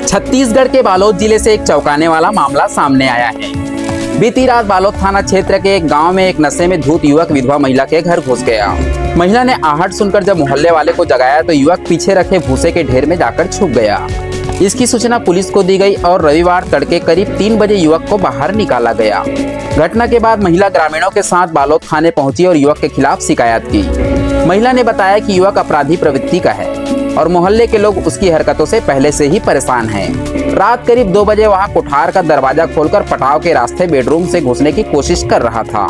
छत्तीसगढ़ के बालोद जिले से एक चौंकाने वाला मामला सामने आया है। बीती रात बालोद थाना क्षेत्र के एक गांव में एक नशे में धुत युवक विधवा महिला के घर घुस गया। महिला ने आहट सुनकर जब मोहल्ले वाले को जगाया तो युवक पीछे रखे भूसे के ढेर में जाकर छुप गया। इसकी सूचना पुलिस को दी गई और रविवार तड़के करीब 3 बजे युवक को बाहर निकाला गया। घटना के बाद महिला ग्रामीणों के साथ बालोद थाने पहुंची और युवक के खिलाफ शिकायत की। महिला ने बताया कि युवक अपराधी प्रवृत्ति का है और मोहल्ले के लोग उसकी हरकतों से पहले से ही परेशान हैं। रात करीब 2 बजे वहां कोठार का दरवाजा खोलकर पटाव के रास्ते बेडरूम से घुसने की कोशिश कर रहा था।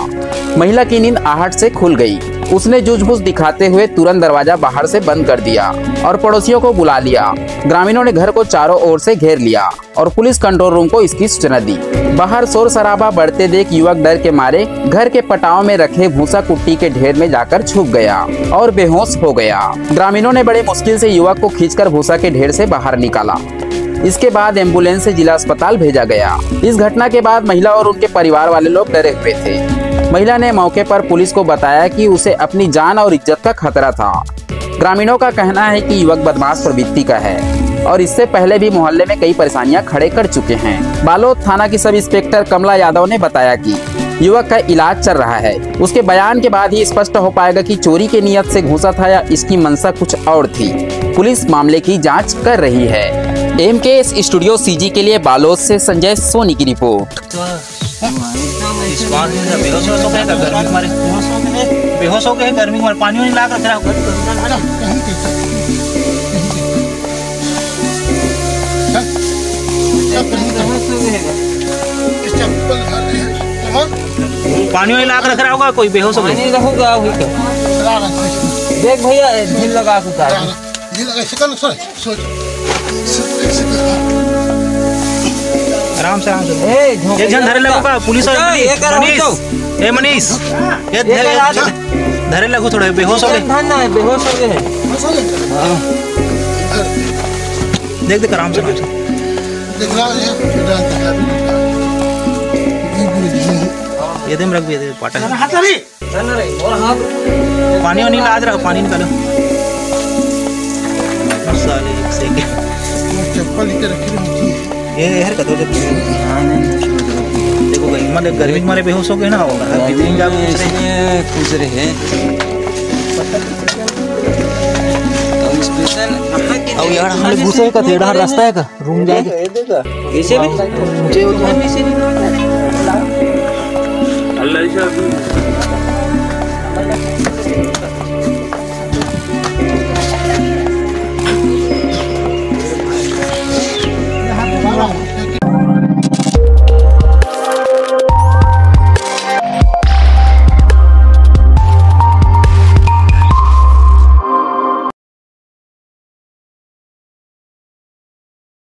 महिला की नींद आहट से खुल गई। उसने जूझबूझ दिखाते हुए तुरंत दरवाजा बाहर से बंद कर दिया और पड़ोसियों को बुला लिया। ग्रामीणों ने घर को चारों ओर से घेर लिया और पुलिस कंट्रोल रूम को इसकी सूचना दी। बाहर शोर शराबा बढ़ते देख युवक डर के मारे घर के पटाव में रखे भूसा कुट्टी के ढेर में जाकर छुप गया और बेहोश हो गया। ग्रामीणों ने बड़े मुश्किल से युवक को खींचकर भूसा के ढेर से बाहर निकाला। इसके बाद एम्बुलेंस से जिला अस्पताल भेजा गया। इस घटना के बाद महिला और उनके परिवार वाले लोग डरे हुए थे। महिला ने मौके पर पुलिस को बताया कि उसे अपनी जान और इज्जत का खतरा था। ग्रामीणों का कहना है कि युवक बदमाश प्रवृत्ति का है और इससे पहले भी मोहल्ले में कई परेशानियां खड़े कर चुके हैं। बालोद थाना की सब इंस्पेक्टर कमला यादव ने बताया कि युवक का इलाज चल रहा है। उसके बयान के बाद ही स्पष्ट हो पाएगा कि चोरी के नियत से घुसा था या इसकी मंशा कुछ और थी। पुलिस मामले की जांच कर रही है। MKS स्टूडियो CG के लिए बालोद से संजय सोनी की रिपोर्ट। बेहोश हो गए गर्मी में पानी नहीं लाग रहा पानी नहीं लाग रखा होगा। कोई बेहोश हो गया देख भैया ढील लगा आराम से एक जन धरे लगो का पुलिस मनीष ये धरे लगो थोड़ा बेहोश हो गए बेहोश हो गए देख देख आराम से ये दम रख भी पाटा पानी नहीं लाद रहा पानी निकालो साले एक सेकंड चप्पल लेके रखी ये हर कदो देखो भाई माने गर्मी मारे बेहोश हो गए ना कुछ रहे हैं अब यार हम घुसे का थेड़ा रास्ता है का रूम जाएगा ऐसे भी मुझे अल्लाह